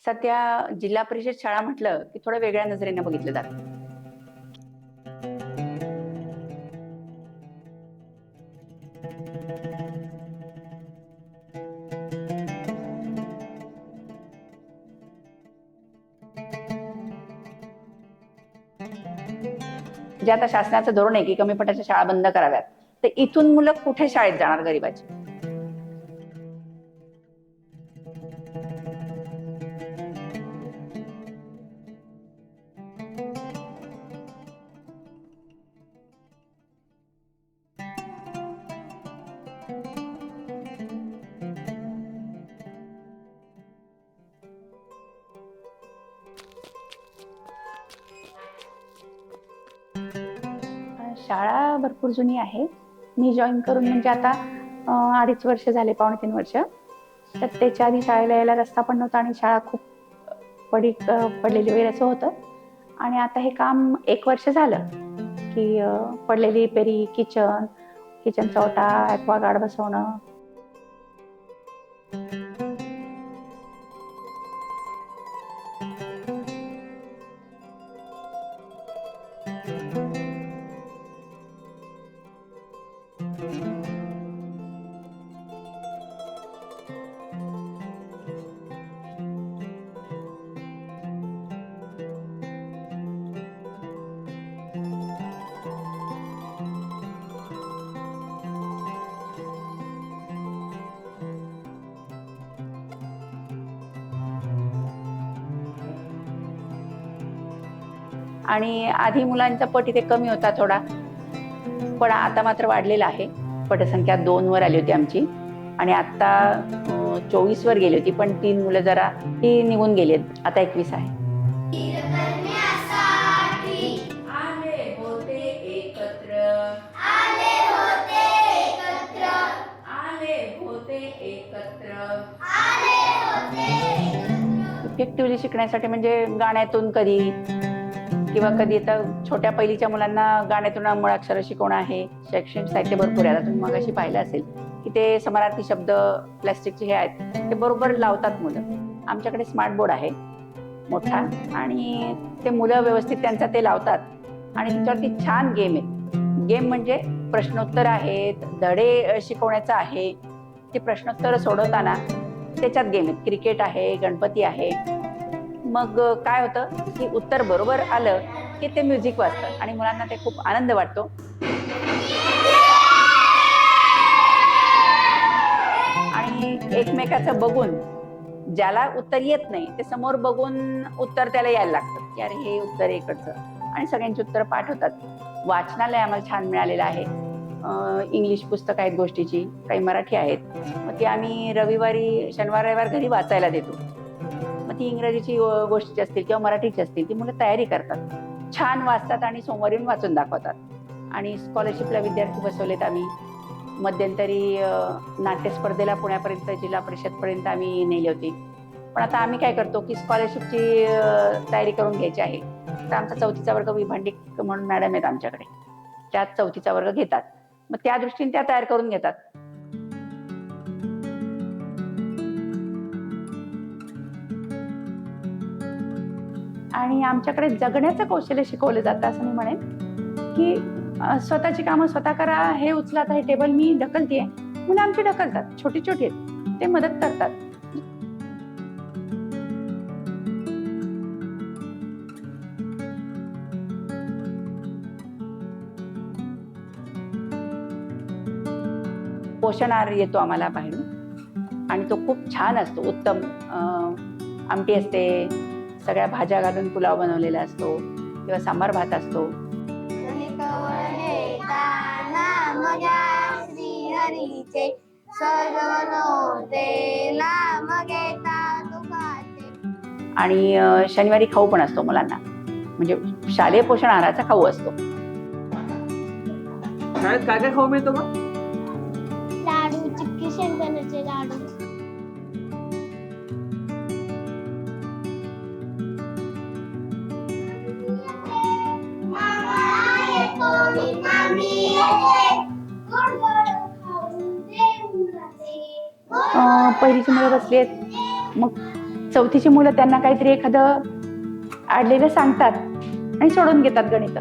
सध्या जिल्हा परिषद शाळा म्हटलं की थोडं वेगळ्या नजरेने बघितलं जातं. जे आता शासनाचं धोरण आहे की कमी पटाच्या शाळा बंद कराव्यात, तर इथून मुलं कुठे शाळेत जाणार गरीबाची? शाळा भरपूर जुनी आहे. मी जॉईन करून म्हणजे आता 2.5 वर्ष झाले, 2.5-3 वर्ष. तर त्याच्या आधी शाळेला यायला रस्ता पण नव्हता आणि शाळा खूप पडीक पडलेली वगैरे असं होतं. आणि आता हे काम 1 वर्ष झालं की पडलेली रिपेरी, किचनचा ओटा, ॲक्वागार्ड बसवणं. आणि आधी मुलांचा पट इथे कमी होता थोडा, पण आता मात्र वाढलेला आहे. पटसंख्या 2 वर आली होती आमची आणि आता 24 वर गेली होती, पण 3 मुलं जरा ती निघून गेली आहेत. आता 21 आहे. इफेक्टिव्हली शिकण्यासाठी म्हणजे गाण्यातून कधी किंवा कधी आता छोट्या पहिलीच्या मुलांना गाण्यातून मुळाक्षर शिकवणं आहे. शैक्षणिक साहित्य भरपूर आहे. तुम्ही मगाशी पाहिलं असेल की ते समानार्थी शब्द प्लास्टिकचे हे आहेत, ते बरोबर लावतात मुलं. आमच्याकडे स्मार्ट बोर्ड आहे मोठा आणि ते मुलं व्यवस्थित त्यांचा ते लावतात आणि त्याच्यावरती छान गेम आहे. गेम म्हणजे प्रश्नोत्तर आहेत, धडे शिकवण्याचं आहे. ते प्रश्नोत्तर सोडवताना त्याच्यात गेम आहेत. क्रिकेट आहे, गणपती आहे. मग काय होतं की उत्तर बरोबर आलं की ते म्युझिक वाजतं आणि मुलांना ते खूप आनंद वाटतो. आणि एकमेकाचं बघून ज्याला उत्तर येत नाही ते समोर बघून उत्तर त्याला यायला लागतं की अरे हे उत्तर इकडचं, आणि सगळ्यांची उत्तर पाठ होतात. वाचनालय आम्हाला छान मिळालेलं आहे. इंग्लिश पुस्तकं आहेत गोष्टीची, काही मराठी आहेत. मग ती आम्ही शनिवार रविवार घरी वाचायला देतो. मग ती इंग्रजीची गोष्टीची असतील किंवा मराठीची असतील, ती मुलं तयारी करतात, छान वाचतात आणि सोमवारी वाचून दाखवतात. आणि स्कॉलरशिपला विद्यार्थी बसवलेत आम्ही. मध्यंतरी नाट्यस्पर्धेला पुण्यापर्यंत, जिल्हा परिषदपर्यंत आम्ही नेली होती. पण आता आम्ही काय करतो की स्कॉलरशिपची तयारी करून घ्यायची आहे. तर आमचा 4थीचा वर्ग विभांडिक म्हणून मॅडम आहेत आमच्याकडे, त्यात 4थीचा वर्ग घेतात. मग त्या दृष्टीने त्या तयार करून घेतात. आणि आमच्याकडे जगण्याचं कौशल्य शिकवलं जातं असं मी म्हणेन की स्वतःची कामं स्वतः करा. हे उचला, हे टेबल मी ढकलतेय, मुलं आमची ढकलतात, छोटी छोटी आहेत, ते मदत करतात. पोषण आहार येतो आम्हाला बाहेरून आणि तो खूप छान असतो, उत्तम. आमटी असते, सगळ्या भाज्या घालून पुलाव बनवलेला असतो किंवा सांबार भात असतो. आणि शनिवारी खाऊ पण असतो मुलांना, म्हणजे शालेय पोषण आहाराचा खाऊ असतो. शाळेत काय काय खाऊ मिळतो मग? लाडू, चिक्की शेंगदाण्याचे लाडू. पहिलीची मुलं बसली आहेत, मग चौथीची मुलं त्यांना काहीतरी एखादं अडलेलं सांगतात आणि सोडून घेतात गणित.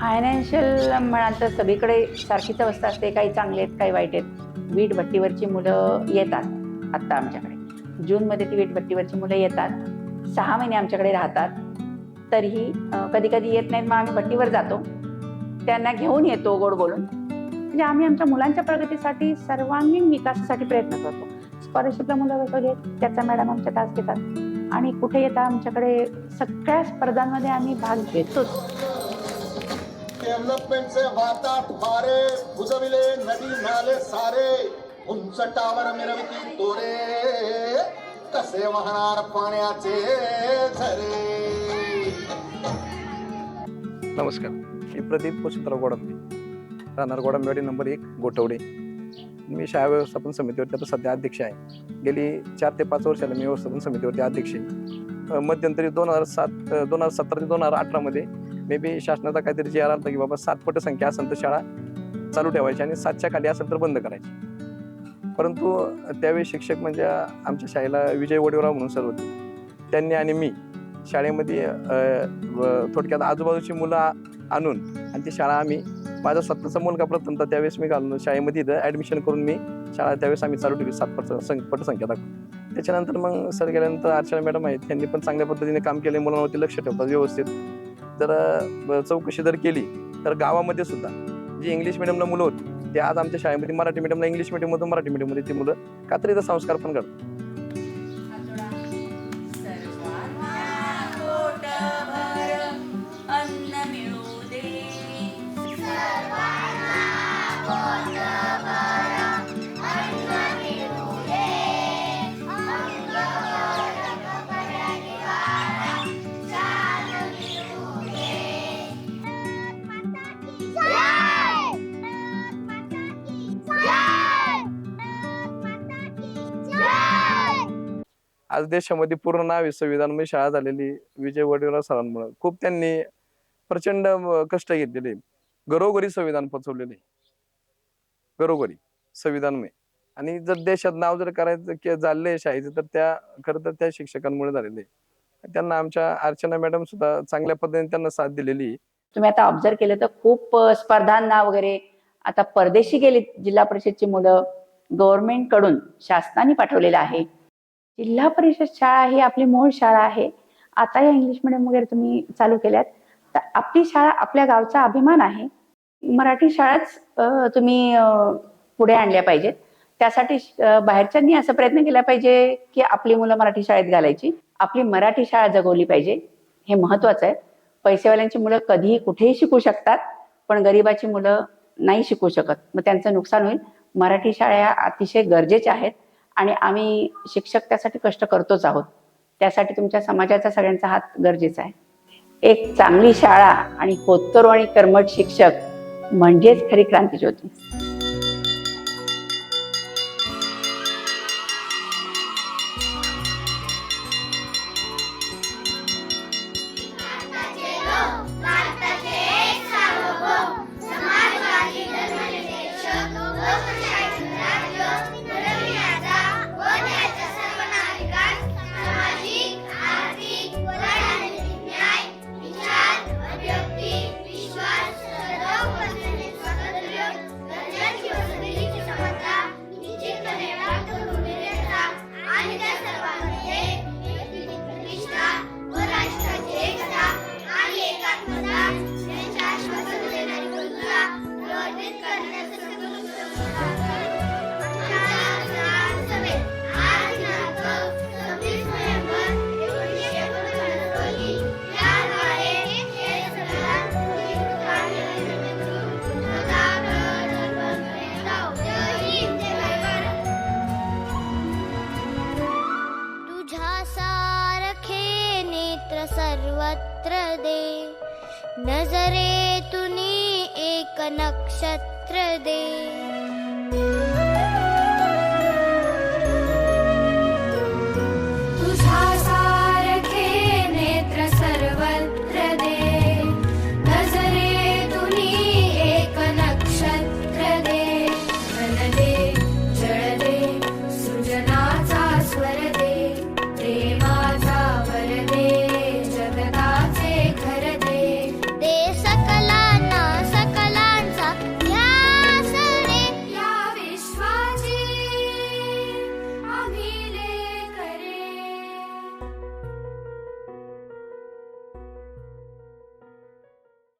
फायनान्शियल म्हणाल तर सगळीकडे सारखीच अवस्था असते, काही चांगले आहेत काही वाईट आहेत. वीट भट्टीवरची मुलं येतात आत्ता आमच्याकडे. जूनमध्ये ती वीट भट्टीवरची मुलं येतात, 6 महिने आमच्याकडे राहतात. तरीही कधी कधी येत नाहीत, मग आम्ही भट्टीवर जातो, त्यांना घेऊन येतो गोड बोलून. म्हणजे आम्ही आमच्या मुलांच्या प्रगतीसाठी सर्वांगीण विकासासाठी प्रयत्न करतो. स्कॉलरशिपला मुलं वगैरे त्याचा मॅडम आमच्या तास घेतात आणि कुठे येतात आमच्याकडे सगळ्या स्पर्धांमध्ये आम्ही भाग घेतोच. डेव्हलपमेंटचे वाताट वारे बुजविले नदी नाले सारे, उंच टावर मिरविती तोरे, कसे वाहणार पाण्याचे झरे. नमस्कार, मी प्रदीप वसंतराव गोडंबे, राहणार गोडंबेवाडी नंबर 1 गोठवडे. मी शाळा व्यवस्थापन समितीवरती आता सध्या अध्यक्ष आहे. गेली 4 ते 5 वर्षाला मी व्यवस्थापन समितीवरती अध्यक्ष आहे. मध्यंतरी 2017 ते 2018 मध्ये मे बी शासनाचा काहीतरी जी आर आला की बाबा 7 पटसंख्या असेल तर शाळा चालू ठेवायची आणि 7च्या खाली असेल तर बंद करायची. परंतु त्यावेळी शिक्षक म्हणजे आमच्या शाळेला विजय वडेराव म्हणून सर होते, त्यांनी आणि मी शाळेमध्ये थोडक्यात आजूबाजूची मुलं आणून आणि ती शाळा आम्ही, माझा स्वतःचा मुलगा प्रथमतः त्यावेळेस मी घालून शाळेमध्ये इथं ॲडमिशन करून मी शाळा त्यावेळेस आम्ही चालू ठेवली 7 पटसंख्या दाखवून. त्याच्यानंतर मग सर गेल्यानंतर अर्चना मॅडम आहेत, त्यांनी पण चांगल्या पद्धतीने काम केले, मुलांवरती लक्ष ठेवतात व्यवस्थित. तर चौकशी जर केली तर गावामध्ये सुद्धा जी इंग्लिश मिडियमला मुलं होती ते आज आमच्या शाळेमध्ये मराठी मिडियमला, इंग्लिश मिडियममधून मराठी मिडियममध्ये ती मुलं कात्रीचा संस्कार पण करतात. आज देशामध्ये पूर्ण नावी संविधानमय शाळा झालेली विजय वडेराव सरांमुळे. खूप त्यांनी प्रचंड कष्ट घेतलेले, घरोघरी संविधान पोचवलेले, घरोघरी संविधानमय. आणि जर देशात नाव जर करायचं झालंय शाळेचं तर त्या खरं तर त्या शिक्षकांमुळे झालेले. त्यांना आमच्या अर्चना मॅडम सुद्धा चांगल्या पद्धतीने त्यांना साथ दिलेली. तुम्ही आता ऑब्झर्व केलं तर खूप स्पर्धांना वगैरे आता परदेशी गेली जिल्हा परिषदची मुलं, गव्हर्नमेंट कडून शासनाने पाठवलेलं आहे. जिल्हा परिषद शाळा ही आपली मूळ शाळा आहे. आता या इंग्लिश मिडियम वगैरे तुम्ही चालू केल्यात तर आपली शाळा आपल्या गावचा अभिमान आहे. मराठी शाळाच तुम्ही पुढे आणल्या पाहिजेत. त्यासाठी बाहेरच्यांनी असा प्रयत्न केला पाहिजे की आपली मुलं मराठी शाळेत घालायची, आपली मराठी शाळा जगवली पाहिजे. हे महत्वाचं आहे. पैसेवाल्यांची मुलं कधीही कुठेही शिकू शकतात, पण गरिबाची मुलं नाही शिकू शकत, मग त्यांचं नुकसान होईल. मराठी शाळा अतिशय गरजेच्या आहेत आणि आम्ही शिक्षक त्यासाठी कष्ट करतोच आहोत. त्यासाठी तुमच्या समाजाचा सगळ्यांचा हात गरजेचा आहे. एक चांगली शाळा आणि होतकरू आणि कर्मठ शिक्षक म्हणजेच खरी क्रांतीज्योती. सर्वत्र दे, नजरे तुनी एक नक्षत्र दे.